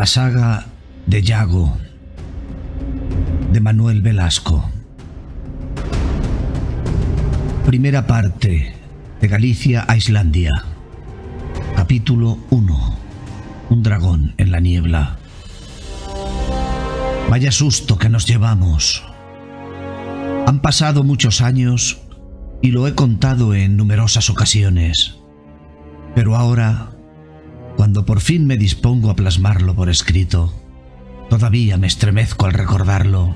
La saga de Yago, de Manuel Velasco. Primera parte, de Galicia a Islandia. Capítulo 1. Un dragón en la niebla. Vaya susto que nos llevamos. Han pasado muchos años y lo he contado en numerosas ocasiones. Pero ahora, cuando por fin me dispongo a plasmarlo por escrito, todavía me estremezco al recordarlo.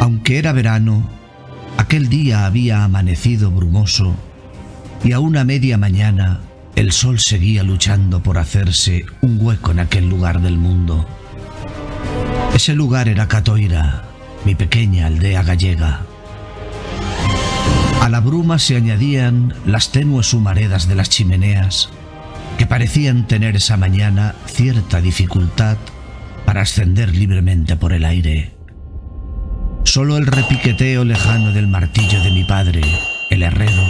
Aunque era verano, aquel día había amanecido brumoso y a una media mañana el sol seguía luchando por hacerse un hueco en aquel lugar del mundo. Ese lugar era Catoira, mi pequeña aldea gallega. A la bruma se añadían las tenues humaredas de las chimeneas, que parecían tener esa mañana cierta dificultad para ascender libremente por el aire. Solo el repiqueteo lejano del martillo de mi padre, el herrero,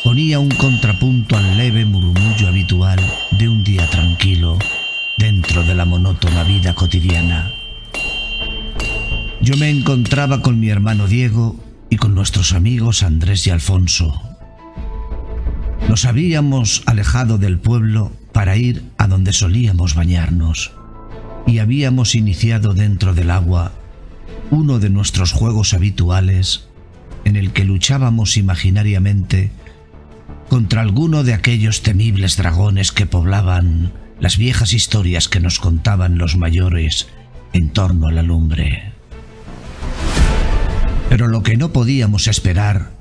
ponía un contrapunto al leve murmullo habitual de un día tranquilo dentro de la monótona vida cotidiana. Yo me encontraba con mi hermano Diego y con nuestros amigos Andrés y Alfonso. Nos habíamos alejado del pueblo para ir a donde solíamos bañarnos y habíamos iniciado dentro del agua uno de nuestros juegos habituales en el que luchábamos imaginariamente contra alguno de aquellos temibles dragones que poblaban las viejas historias que nos contaban los mayores en torno a la lumbre. Pero lo que no podíamos esperar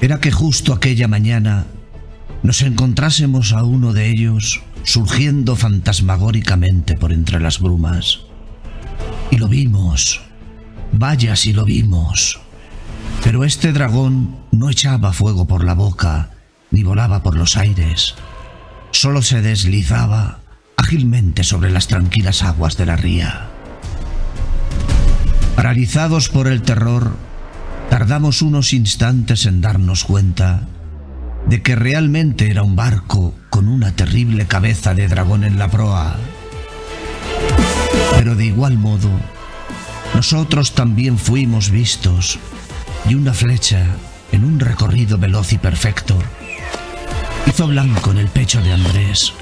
era que justo aquella mañana nos encontrásemos a uno de ellos surgiendo fantasmagóricamente por entre las brumas. Y lo vimos, vaya si lo vimos. Pero este dragón no echaba fuego por la boca, ni volaba por los aires. Solo se deslizaba ágilmente sobre las tranquilas aguas de la ría. Paralizados por el terror, tardamos unos instantes en darnos cuenta de que realmente era un barco con una terrible cabeza de dragón en la proa. Pero de igual modo, nosotros también fuimos vistos, y una flecha, en un recorrido veloz y perfecto, hizo blanco en el pecho de Andrés,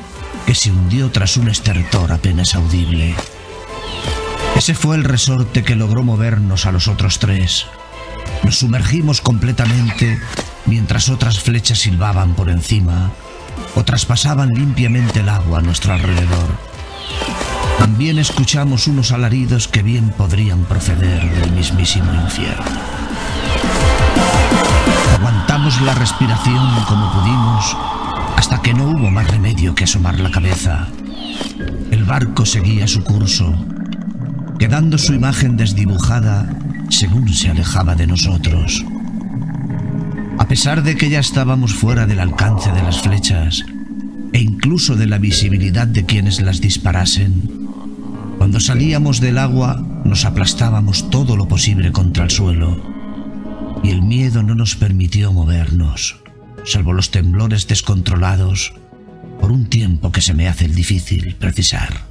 que se hundió tras un estertor apenas audible. Ese fue el resorte que logró movernos a los otros tres. Nos sumergimos completamente mientras otras flechas silbaban por encima o traspasaban limpiamente el agua a nuestro alrededor. También escuchamos unos alaridos que bien podrían proceder del mismísimo infierno. Aguantamos la respiración como pudimos hasta que no hubo más remedio que asomar la cabeza. El barco seguía su curso, quedando su imagen desdibujada según se alejaba de nosotros. A pesar de que ya estábamos fuera del alcance de las flechas e incluso de la visibilidad de quienes las disparasen, cuando salíamos del agua nos aplastábamos todo lo posible contra el suelo y el miedo no nos permitió movernos, salvo los temblores descontrolados por un tiempo que se me hace difícil precisar.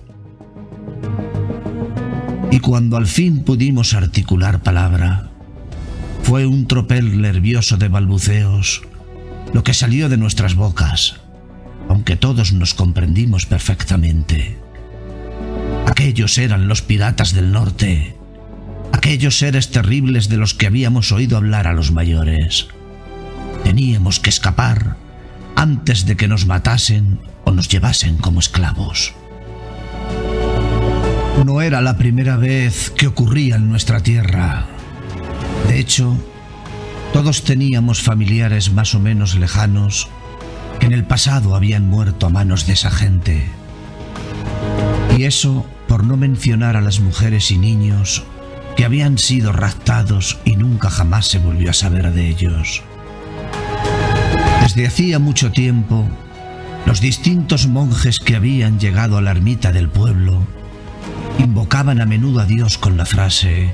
Y cuando al fin pudimos articular palabra, fue un tropel nervioso de balbuceos lo que salió de nuestras bocas, aunque todos nos comprendimos perfectamente. Aquellos eran los piratas del norte, aquellos seres terribles de los que habíamos oído hablar a los mayores. Teníamos que escapar antes de que nos matasen o nos llevasen como esclavos. No era la primera vez que ocurría en nuestra tierra. De hecho, todos teníamos familiares más o menos lejanos que en el pasado habían muerto a manos de esa gente. Y eso por no mencionar a las mujeres y niños que habían sido raptados y nunca jamás se volvió a saber de ellos. Desde hacía mucho tiempo, los distintos monjes que habían llegado a la ermita del pueblo invocaban a menudo a Dios con la frase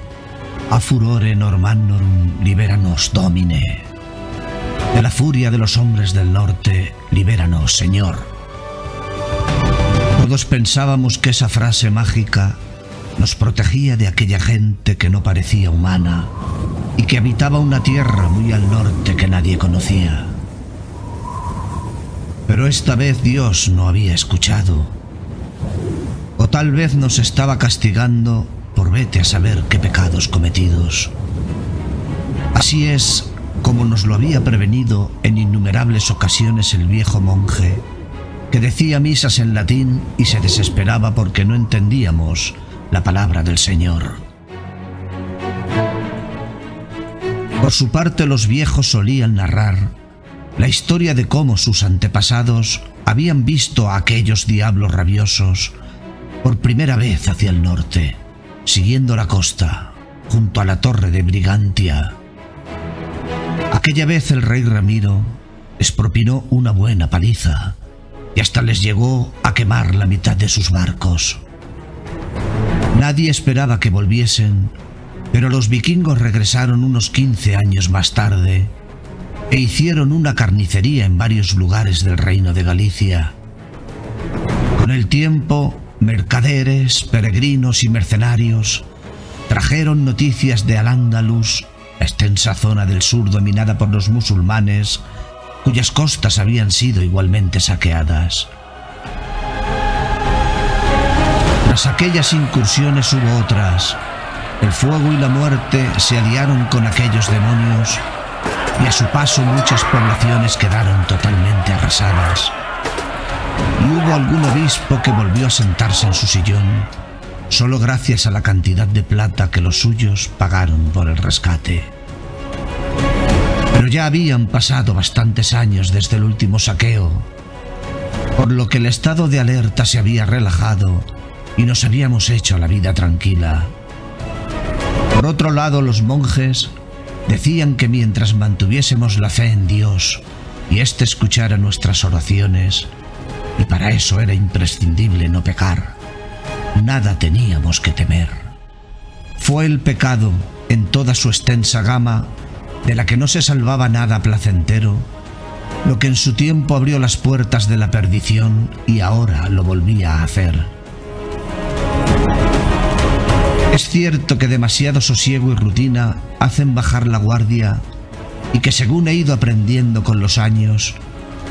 «A furore normannorum liberanos Domine». De la furia de los hombres del norte, libéranos, Señor. Todos pensábamos que esa frase mágica nos protegía de aquella gente que no parecía humana y que habitaba una tierra muy al norte que nadie conocía. Pero esta vez Dios no había escuchado. O tal vez nos estaba castigando por vete a saber qué pecados cometidos. Así es como nos lo había prevenido en innumerables ocasiones el viejo monje, que decía misas en latín y se desesperaba porque no entendíamos la palabra del Señor. Por su parte, los viejos solían narrar la historia de cómo sus antepasados habían visto a aquellos diablos rabiosos por primera vez hacia el norte, siguiendo la costa, junto a la torre de Brigantia. Aquella vez el rey Ramiro les propinó una buena paliza y hasta les llegó a quemar la mitad de sus barcos. Nadie esperaba que volviesen, pero los vikingos regresaron unos 15 años más tarde e hicieron una carnicería en varios lugares del reino de Galicia. Con el tiempo, mercaderes, peregrinos y mercenarios trajeron noticias de Al-Ándalus, la extensa zona del sur dominada por los musulmanes, cuyas costas habían sido igualmente saqueadas. Tras aquellas incursiones hubo otras. El fuego y la muerte se aliaron con aquellos demonios y a su paso muchas poblaciones quedaron totalmente arrasadas. Y hubo algún obispo que volvió a sentarse en su sillón, solo gracias a la cantidad de plata que los suyos pagaron por el rescate. Pero ya habían pasado bastantes años desde el último saqueo, por lo que el estado de alerta se había relajado y nos habíamos hecho la vida tranquila. Por otro lado, los monjes decían que mientras mantuviésemos la fe en Dios y éste escuchara nuestras oraciones, y para eso era imprescindible no pecar, nada teníamos que temer. Fue el pecado, en toda su extensa gama, de la que no se salvaba nada placentero, lo que en su tiempo abrió las puertas de la perdición y ahora lo volvía a hacer. Es cierto que demasiado sosiego y rutina hacen bajar la guardia y que según he ido aprendiendo con los años,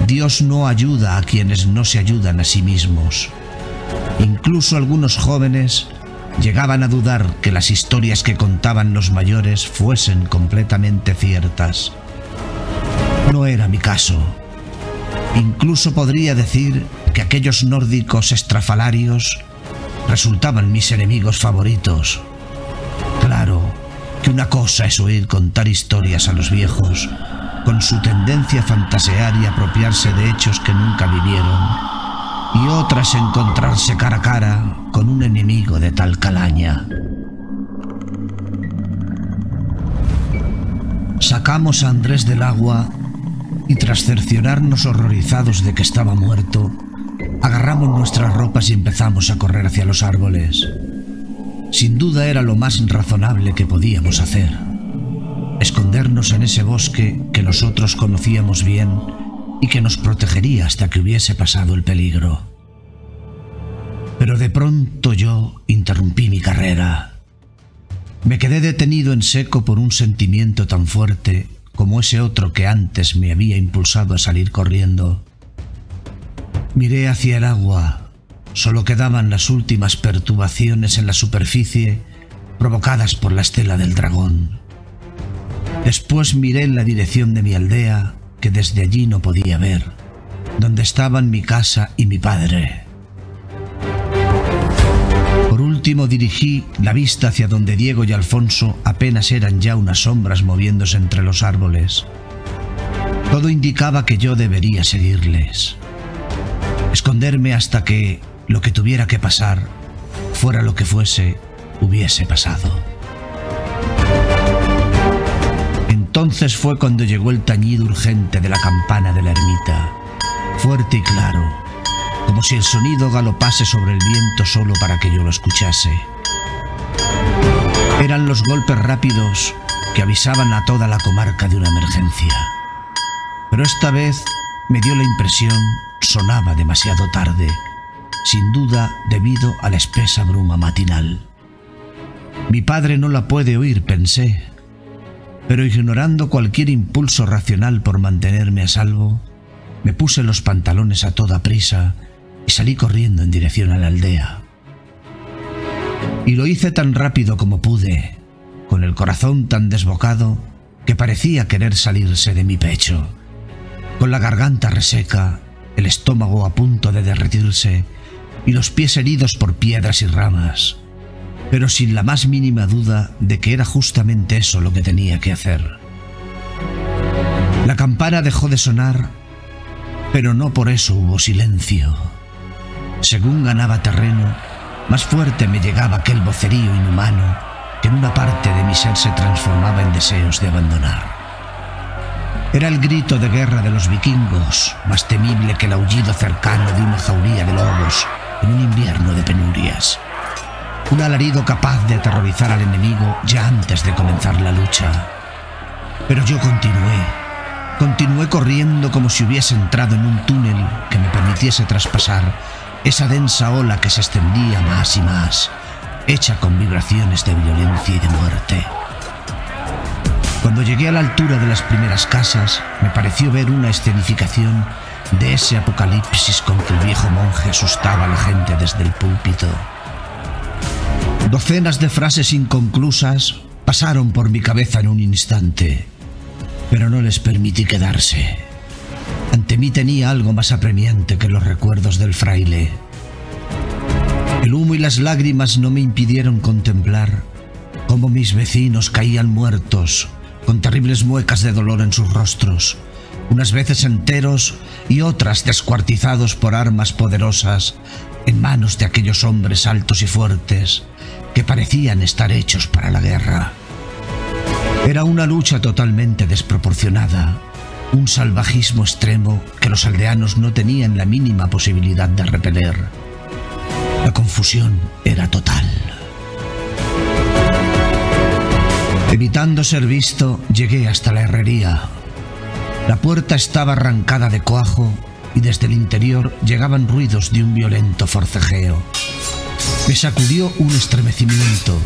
Dios no ayuda a quienes no se ayudan a sí mismos. Incluso algunos jóvenes llegaban a dudar que las historias que contaban los mayores fuesen completamente ciertas. No era mi caso. Incluso podría decir que aquellos nórdicos estrafalarios resultaban mis enemigos favoritos. Claro que una cosa es oír contar historias a los viejos, con su tendencia a fantasear y apropiarse de hechos que nunca vivieron, y otra es encontrarse cara a cara con un enemigo de tal calaña. Sacamos a Andrés del agua y tras cerciorarnos horrorizados de que estaba muerto, agarramos nuestras ropas y empezamos a correr hacia los árboles. Sin duda era lo más razonable que podíamos hacer. Escondernos en ese bosque que nosotros conocíamos bien y que nos protegería hasta que hubiese pasado el peligro. Pero de pronto yo interrumpí mi carrera. Me quedé detenido en seco por un sentimiento tan fuerte como ese otro que antes me había impulsado a salir corriendo. Miré hacia el agua. Solo quedaban las últimas perturbaciones en la superficie provocadas por la estela del dragón. Después miré en la dirección de mi aldea, que desde allí no podía ver, donde estaban mi casa y mi padre. Por último dirigí la vista hacia donde Diego y Alfonso apenas eran ya unas sombras moviéndose entre los árboles. Todo indicaba que yo debería seguirles. Esconderme hasta que lo que tuviera que pasar, fuera lo que fuese, hubiese pasado. Entonces fue cuando llegó el tañido urgente de la campana de la ermita, fuerte y claro, como si el sonido galopase sobre el viento solo para que yo lo escuchase. Eran los golpes rápidos que avisaban a toda la comarca de una emergencia. Pero esta vez me dio la impresión sonaba demasiado tarde, sin duda debido a la espesa bruma matinal. Mi padre no la puede oír, pensé, pero ignorando cualquier impulso racional por mantenerme a salvo, me puse los pantalones a toda prisa y salí corriendo en dirección a la aldea. Y lo hice tan rápido como pude, con el corazón tan desbocado que parecía querer salirse de mi pecho, con la garganta reseca, el estómago a punto de derretirse y los pies heridos por piedras y ramas, pero sin la más mínima duda de que era justamente eso lo que tenía que hacer. La campana dejó de sonar, pero no por eso hubo silencio. Según ganaba terreno, más fuerte me llegaba aquel vocerío inhumano que en una parte de mi ser se transformaba en deseos de abandonar. Era el grito de guerra de los vikingos, más temible que el aullido cercano de una jauría de lobos en un invierno de penurias. Un alarido capaz de aterrorizar al enemigo ya antes de comenzar la lucha. Pero yo continué corriendo como si hubiese entrado en un túnel que me permitiese traspasar esa densa ola que se extendía más y más, hecha con vibraciones de violencia y de muerte. Cuando llegué a la altura de las primeras casas, me pareció ver una escenificación de ese apocalipsis con que el viejo monje asustaba a la gente desde el púlpito. Docenas de frases inconclusas pasaron por mi cabeza en un instante, pero no les permití quedarse. Ante mí tenía algo más apremiante que los recuerdos del fraile. El humo y las lágrimas no me impidieron contemplar cómo mis vecinos caían muertos, con terribles muecas de dolor en sus rostros, unas veces enteros y otras descuartizados por armas poderosas en manos de aquellos hombres altos y fuertes que parecían estar hechos para la guerra. Era una lucha totalmente desproporcionada, un salvajismo extremo que los aldeanos no tenían la mínima posibilidad de repeler. La confusión era total. Evitando ser visto, llegué hasta la herrería. La puerta estaba arrancada de cuajo y desde el interior llegaban ruidos de un violento forcejeo. Me sacudió un estremecimiento.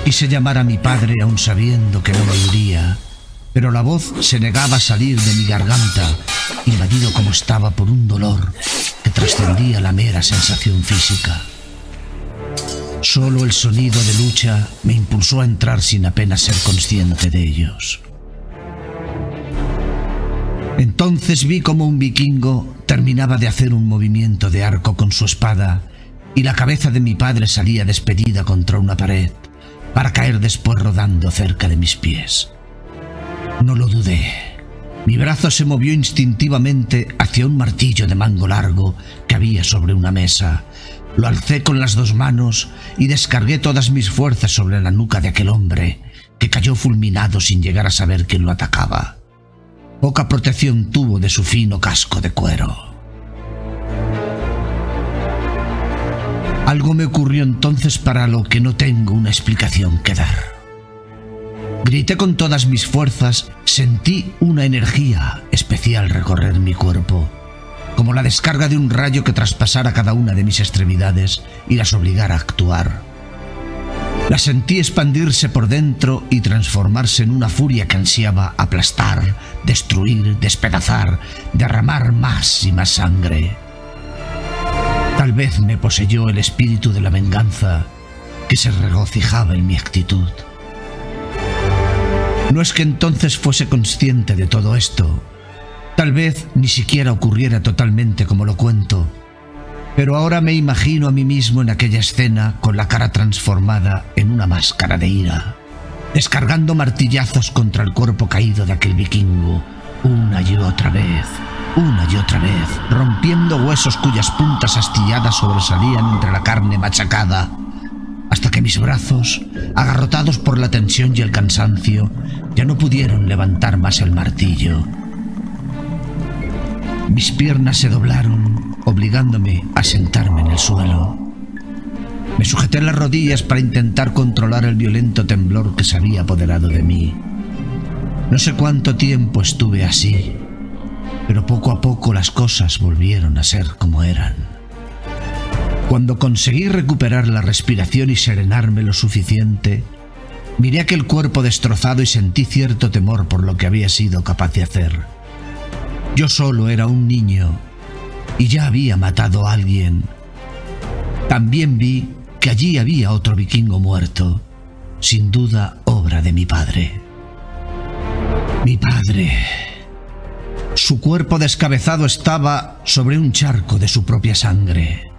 Quise llamar a mi padre aun sabiendo que no me oiría, pero la voz se negaba a salir de mi garganta, invadido como estaba por un dolor que trascendía la mera sensación física. Solo el sonido de lucha me impulsó a entrar sin apenas ser consciente de ellos. Entonces vi como un vikingo terminaba de hacer un movimiento de arco con su espada y la cabeza de mi padre salía despedida contra una pared para caer después rodando cerca de mis pies. No lo dudé. Mi brazo se movió instintivamente hacia un martillo de mango largo que había sobre una mesa. Lo alcé con las dos manos y descargué todas mis fuerzas sobre la nuca de aquel hombre, que cayó fulminado sin llegar a saber quién lo atacaba. Poca protección tuvo de su fino casco de cuero. Algo me ocurrió entonces para lo que no tengo una explicación que dar. Grité con todas mis fuerzas, sentí una energía especial recorrer mi cuerpo, como la descarga de un rayo que traspasara cada una de mis extremidades y las obligara a actuar. La sentí expandirse por dentro y transformarse en una furia que ansiaba aplastar, destruir, despedazar, derramar más y más sangre. Tal vez me poseyó el espíritu de la venganza que se regocijaba en mi actitud. No es que entonces fuese consciente de todo esto. Tal vez ni siquiera ocurriera totalmente como lo cuento, pero ahora me imagino a mí mismo en aquella escena con la cara transformada en una máscara de ira, descargando martillazos contra el cuerpo caído de aquel vikingo, una y otra vez, rompiendo huesos cuyas puntas astilladas sobresalían entre la carne machacada, hasta que mis brazos, agarrotados por la tensión y el cansancio, ya no pudieron levantar más el martillo. Mis piernas se doblaron, obligándome a sentarme en el suelo. Me sujeté las rodillas para intentar controlar el violento temblor que se había apoderado de mí. No sé cuánto tiempo estuve así, pero poco a poco las cosas volvieron a ser como eran. Cuando conseguí recuperar la respiración y serenarme lo suficiente, miré aquel cuerpo destrozado y sentí cierto temor por lo que había sido capaz de hacer. Yo solo era un niño y ya había matado a alguien. También vi que allí había otro vikingo muerto, sin duda obra de mi padre. Mi padre. Su cuerpo descabezado estaba sobre un charco de su propia sangre.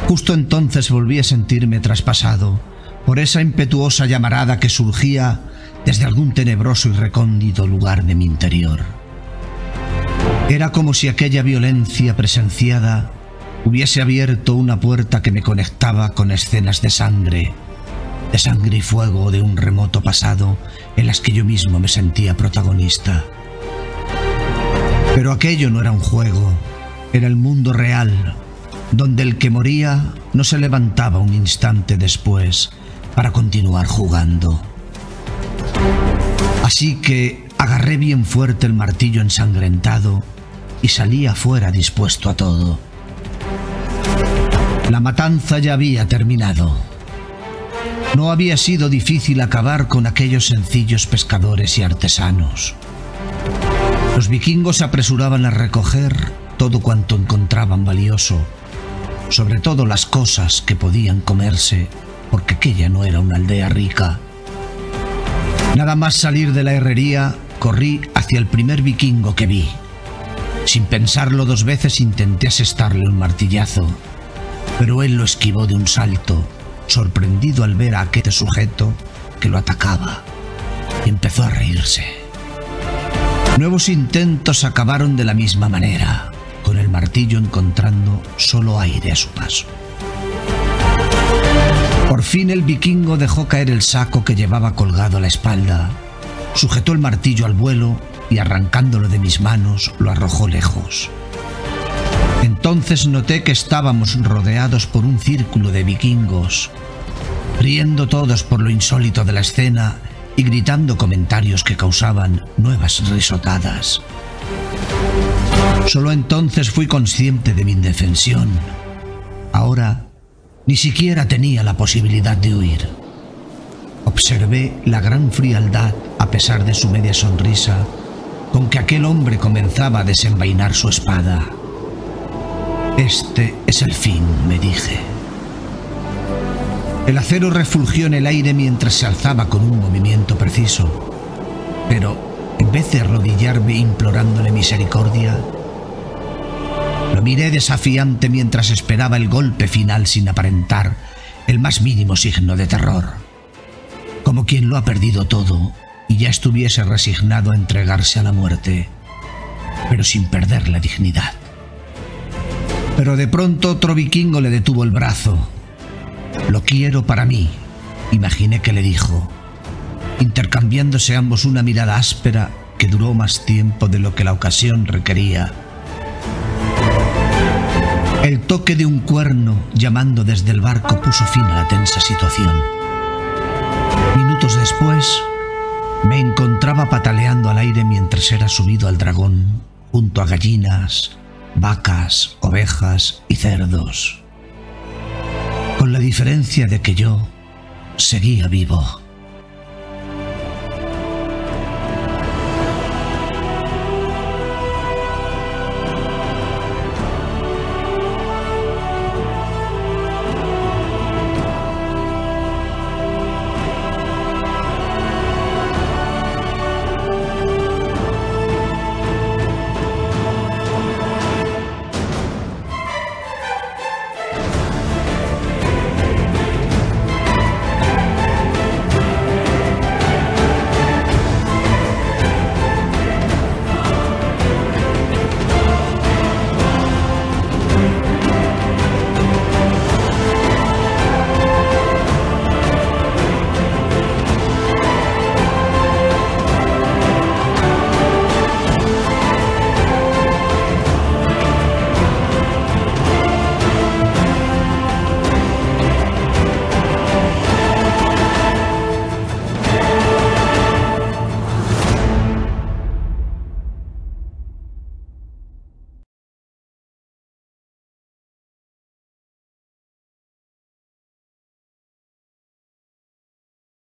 Justo entonces volví a sentirme traspasado por esa impetuosa llamarada que surgía desde algún tenebroso y recóndito lugar de mi interior. Era como si aquella violencia presenciada hubiese abierto una puerta que me conectaba con escenas de sangre y fuego de un remoto pasado en las que yo mismo me sentía protagonista. Pero aquello no era un juego, era el mundo real, donde el que moría no se levantaba un instante después para continuar jugando. Así que agarré bien fuerte el martillo ensangrentado y salí afuera dispuesto a todo. La matanza ya había terminado. No había sido difícil acabar con aquellos sencillos pescadores y artesanos. Los vikingos se apresuraban a recoger todo cuanto encontraban valioso, sobre todo las cosas que podían comerse, porque aquella no era una aldea rica. Nada más salir de la herrería, corrí hacia el primer vikingo que vi. Sin pensarlo dos veces intenté asestarle un martillazo, pero él lo esquivó de un salto, sorprendido al ver a aquel sujeto que lo atacaba, y empezó a reírse. Nuevos intentos acabaron de la misma manera, con el martillo encontrando solo aire a su paso. Por fin el vikingo dejó caer el saco que llevaba colgado a la espalda, sujetó el martillo al vuelo y arrancándolo de mis manos lo arrojó lejos. Entonces noté que estábamos rodeados por un círculo de vikingos, riendo todos por lo insólito de la escena y gritando comentarios que causaban nuevas risotadas. Solo entonces fui consciente de mi indefensión. Ahora ni siquiera tenía la posibilidad de huir. Observé la gran frialdad, a pesar de su media sonrisa, con que aquel hombre comenzaba a desenvainar su espada. Este es el fin, me dije. El acero refulgió en el aire mientras se alzaba con un movimiento preciso, pero en vez de arrodillarme implorándole misericordia, lo miré desafiante mientras esperaba el golpe final sin aparentar el más mínimo signo de terror, como quien lo ha perdido todo y ya estuviese resignado a entregarse a la muerte, pero sin perder la dignidad. Pero de pronto otro vikingo le detuvo el brazo. «Lo quiero para mí», imaginé que le dijo, intercambiándose ambos una mirada áspera que duró más tiempo de lo que la ocasión requería. El toque de un cuerno llamando desde el barco puso fin a la tensa situación. Minutos después, me encontraba pataleando al aire mientras era subido al dragón, junto a gallinas, vacas, ovejas y cerdos, con la diferencia de que yo seguía vivo.